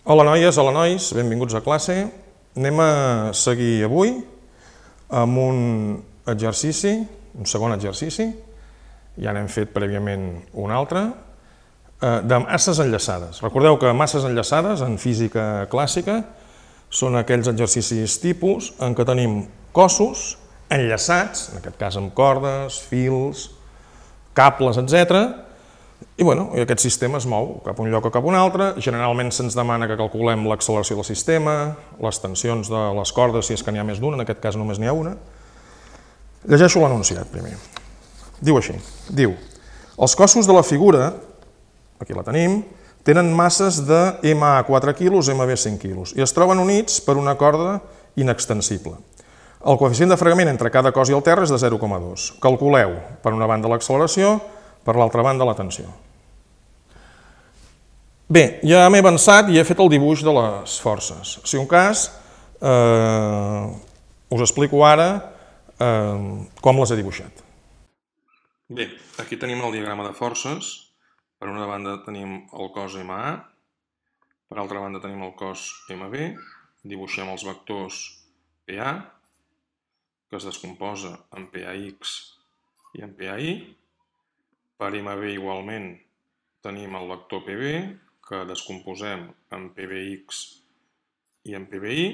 Hola noies, hola nois, benvinguts a classe. Anem a seguir avui amb un exercici, un segon exercici, ja n'hem fet prèviament un altre, de masses enllaçades. Recordeu que masses enllaçades en física clàssica són aquells exercicis tipus en què tenim cossos enllaçats, en aquest cas amb cordes, fils, cables, etc. I aquest sistema es mou cap a un lloc o cap a un altre. Generalment se'ns demana que calculem l'acceleració del sistema, les tensions de les cordes, si és que n'hi ha més d'una, en aquest cas només n'hi ha una. Llegeixo l'enunciat primer. Diu així, diu: els cossos de la figura, aquí la tenim, tenen masses de MA 4 kg, MB 5 kg, i es troben units per una corda inextensible. El coeficient de fregament entre cada cos i el terra és de 0,2. Calculeu per una banda l'acceleració, per l'altra banda la tensió. Bé, ja m'he avançat i he fet el dibuix de les forces. Si un cas, us explico ara com les he dibuixat. Bé, aquí tenim el diagrama de forces. Per una banda tenim el cos MA, per altra banda tenim el cos MB, dibuixem els vectors PA, que es descomposa en PAX i en PAY. Per MB igualment tenim el vector PB, que descomposem en PBX i en PBI.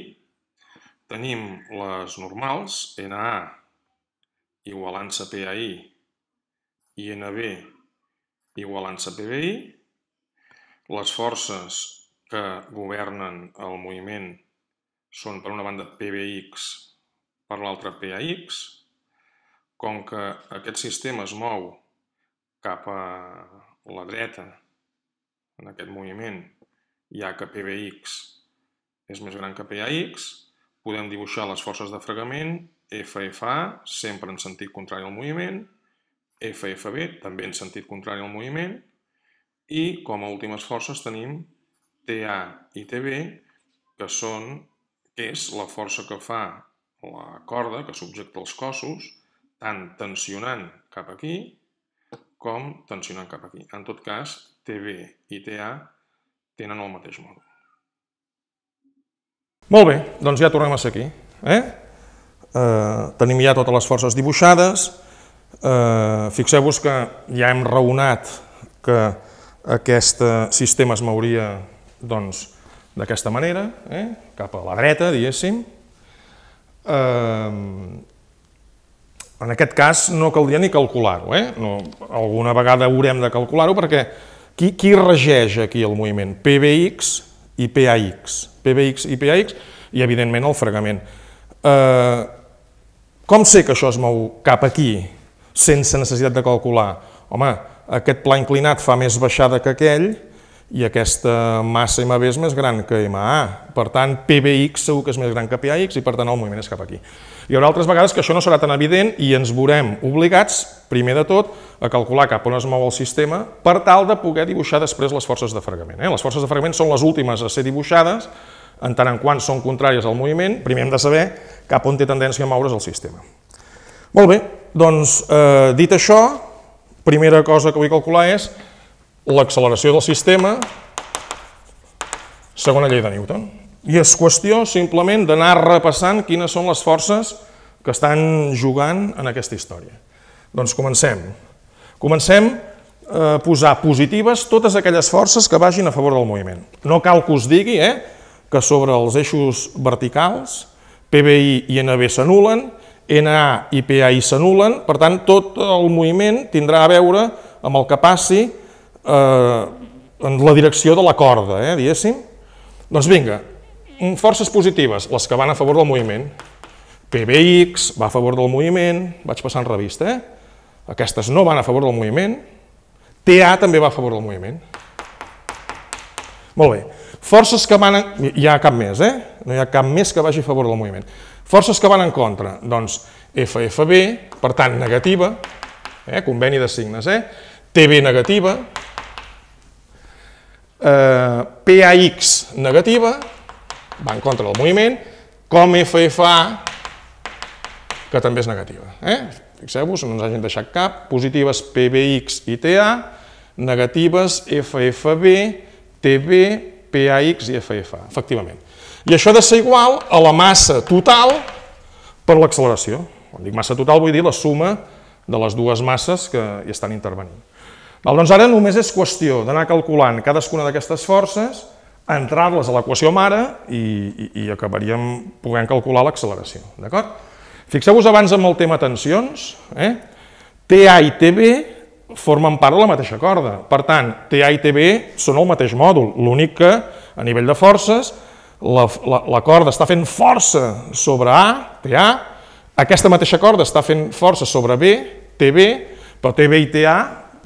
Tenim les normals, NA igualant-se PAI i NB igualant-se PBI. Les forces que governen el moviment són per una banda PBX, per l'altra PAX. Com que aquest sistema es mou cap a la dreta en aquest moviment, ja que PBX és més gran que PAX, podem dibuixar les forces de fregament FFA, sempre en sentit contrari al moviment, FFB, també en sentit contrari al moviment, i com a últimes forces tenim TA i TB, que és la força que fa la corda, que subjecta els cossos, tant tensionant cap aquí com tensionant cap aquí. En tot cas, TB i TA tenen el mateix mòdul. Molt bé, doncs ja tornem a ser aquí. Tenim ja totes les forces dibuixades. Fixeu-vos que ja hem raonat que aquest sistema es mouria d'aquesta manera, cap a la dreta, diguéssim. En aquest cas no caldria ni calcular-ho, alguna vegada haurem de calcular-ho perquè qui regeix aquí el moviment? PBX i PAX. PBX i PAX i evidentment el fregament. Com sé que això es mou cap aquí sense necessitat de calcular? Home, aquest pla inclinat fa més baixada que aquell i aquesta massa MB és més gran que MA. Per tant, PBX segur que és més gran que PAX i per tant el moviment és cap aquí. Hi haurà altres vegades que això no serà tan evident i ens veurem obligats, primer de tot, a calcular cap on es mou el sistema per tal de poder dibuixar després les forces de fregament. Les forces de fregament són les últimes a ser dibuixades, en tant en quant són contràries al moviment, primer hem de saber cap on té tendència a moure's el sistema. Molt bé, doncs, dit això, primera cosa que vull calcular és l'acceleració del sistema, segona llei de Newton. I és qüestió simplement d'anar repassant quines són les forces que estan jugant en aquesta història. Doncs comencem. Comencem a posar positives totes aquelles forces que vagin a favor del moviment. No cal que us digui que sobre els eixos verticals PBI i NB s'anulen, NA i PAI s'anulen, per tant tot el moviment tindrà a veure amb el que passi en la direcció de la corda, diguéssim. Doncs vinga, forces positives, les que van a favor del moviment. PBX va a favor del moviment, vaig passant revista, aquestes no van a favor del moviment. TA també va a favor del moviment. Molt bé, forces que van... Hi ha cap més, no hi ha cap més que vagi a favor del moviment. Forces que van en contra, doncs FFB, per tant negativa, conveni de signes, TB negativa, PAX negativa, va en contra del moviment, com FFA, que també és negativa. Fixeu-vos, no ens hagin deixat cap, positives PBX i TA, negatives FFB, TB PAX i FFA, efectivament. I això ha de ser igual a la massa total per l'acceleració. Quan dic massa total vull dir la suma de les dues masses que hi estan intervenint. Doncs ara només és qüestió d'anar calculant cadascuna d'aquestes forces, entrar-les a l'equació mare i acabaríem podent calcular l'acceleració. Fixeu-vos abans amb el tema tensions, TA i TB formen part de la mateixa corda. Per tant, TA i TB són el mateix mòdul, l'únic que a nivell de forces la corda està fent força sobre A, TA, aquesta mateixa corda està fent força sobre B, TB, però TB i TA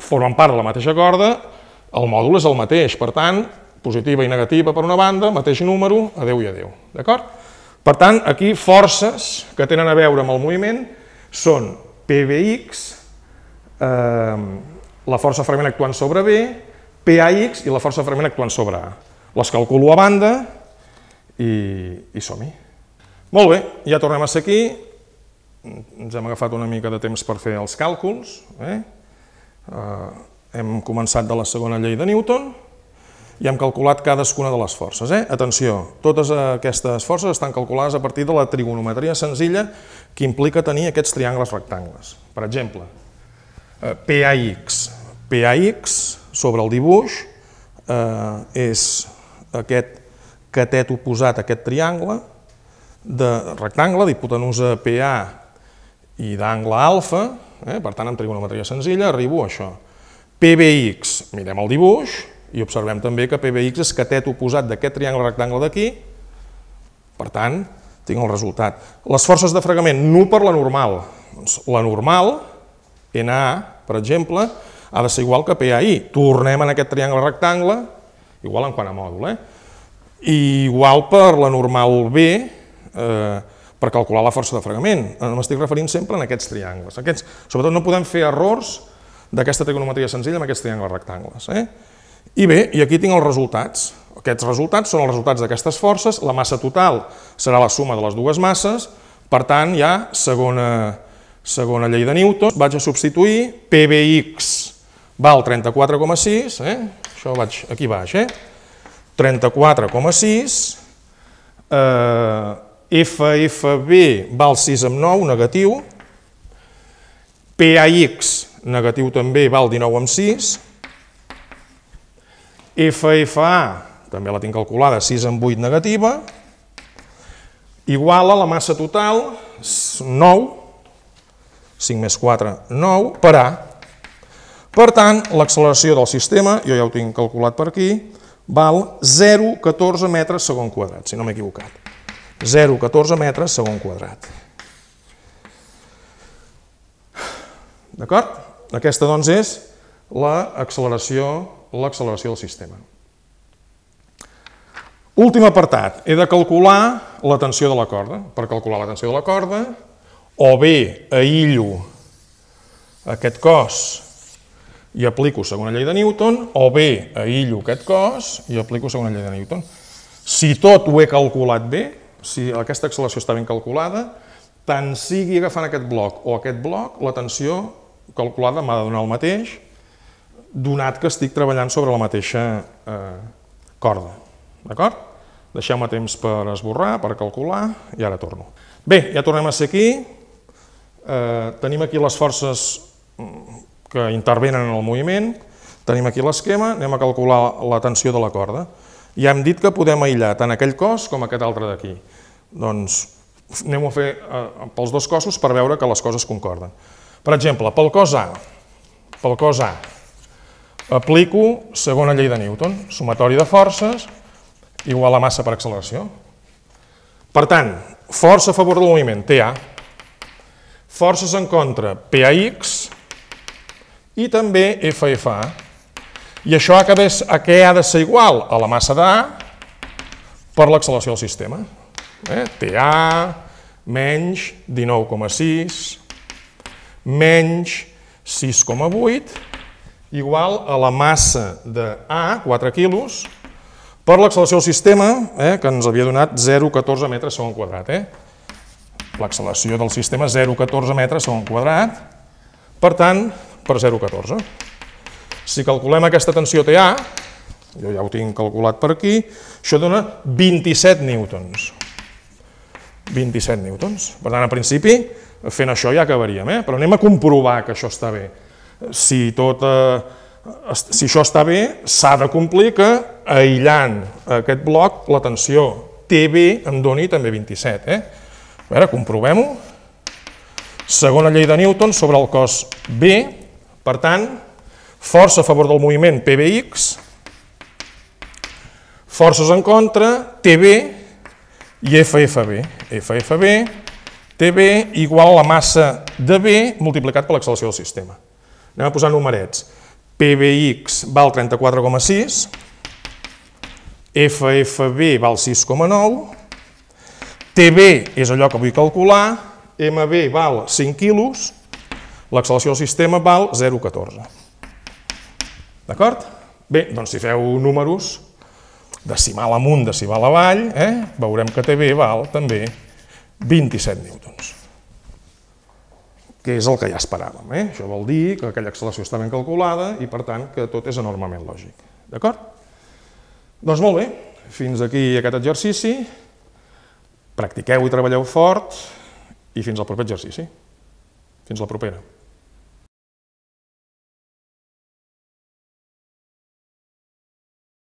formen part de la mateixa corda, el mòdul és el mateix, per tant, positiva i negativa per una banda, mateix número, adeu i adeu, d'acord? Per tant, aquí forces que tenen a veure amb el moviment són PBX, la força de fragment actuant sobre B, PAX i la força de fragment actuant sobre A. Les calculo a banda i som-hi. Molt bé, ja tornem a ser aquí. Ens hem agafat una mica de temps per fer els càlculs. Hem començat de la segona llei de Newton i hem calculat cadascuna de les forces. Atenció, totes aquestes forces estan calculades a partir de la trigonometria senzilla que implica tenir aquests triangles rectangles. Per exemple, PAX sobre el dibuix és aquest catet oposat a aquest triangle de rectangle d'hipotenusa PA i d'angle alfa, per tant, amb trigonometria senzilla arribo a això. PBX, mirem el dibuix i observem també que PBX és catet oposat d'aquest triangle rectangle d'aquí, per tant, tinc el resultat. Les forces de fregament, nu per la normal. La normal, NA, per exemple, ha de ser igual que PAI. Tornem en aquest triangle rectangle, igual en quant a mòdul, i igual per la normal B, per calcular la força de fregament. M'estic referint sempre a aquests triangles. Sobretot no podem fer errors d'aquesta trigonometria senzilla amb aquests triangles rectangles. I bé, i aquí tinc els resultats. Aquests resultats són els resultats d'aquestes forces, la massa total serà la suma de les dues masses, per tant, ja, segona llei de Newton, vaig a substituir, PBX val 34,6, això aquí baix, 34,6, FFB val 6 amb 9, negatiu, PAX negatiu també val 19 amb 6, FFA també la tinc calculada, 6 amb 8 negativa, igual a la massa total, 9, 5 més 4, 9, per A. Per tant, l'acceleració del sistema, jo ja ho tinc calculat per aquí, val 0,14 metres segon quadrat, si no m'he equivocat. 0,14 metres segon quadrat. D'acord? Aquesta, doncs, és l'acceleració del sistema. Últim apartat, he de calcular la tensió de la corda. Per calcular la tensió de la corda, o bé aïllo aquest cos i aplico segona llei de Newton, o bé aïllo aquest cos i aplico segona llei de Newton. Si tot ho he calculat bé, si aquesta acceleració està ben calculada, tant sigui agafant aquest bloc o aquest bloc, la tensió calculada m'ha de donar el mateix, donat que estic treballant sobre la mateixa corda. D'acord? Deixeu-me temps per esborrar, per calcular, i ara torno. Bé, ja tornem a ser aquí. Tenim aquí les forces que intervenen en el moviment, tenim aquí l'esquema, anem a calcular la tensió de la corda. Ja hem dit que podem aïllar tant aquell cos com aquest altre d'aquí. Doncs anem a fer pels dos cossos per veure que les coses concorden. Per exemple, pel cos A, aplico segona llei de Newton, sumatori de forces igual a massa per acceleració. Per tant, força a favor del moviment, TA, forces en contra, PAX, i també FFA. I això a què ha de ser igual? A la massa d'A per l'acceleració del sistema. TA menys 19,6 menys 6,8 igual a la massa de A, 4 quilos, per l'acceleració del sistema, que ens havia donat 0,14 metres segon quadrat. L'acceleració del sistema 0,14 metres segon quadrat, per tant, per 0,14. Si calculem aquesta tensió TA, Jo ja ho tinc calculat per aquí. Això dona 27 newtons. 27 newtons. Per tant, en principi, fent això ja acabaríem, però anem a comprovar que això està bé. Si això està bé, s'ha de complir que, aïllant aquest bloc, la tensió TB em doni també 27. A veure, comprovem-ho. Segona llei de Newton sobre el cos B. Per tant, força a favor del moviment PBX, forces en contra, TB i FFB. FFB, TB igual a la massa de B multiplicat per l'acceleració del sistema. Anem a posar numerets. PBX val 34,6, FFB val 6,9, TB és allò que vull calcular, MB val 5 quilos, l'acceleració del sistema val 0,14. D'acord? Bé, doncs si feu números, decimal amunt, decimal avall, veurem que TB val també 27 newtons, que és el que ja esperàvem. Això vol dir que aquella acceleració està ben calculada i, per tant, que tot és enormement lògic. D'acord? Doncs molt bé, fins aquí aquest exercici. Practiqueu i treballeu fort i fins al proper exercici. Fins la propera.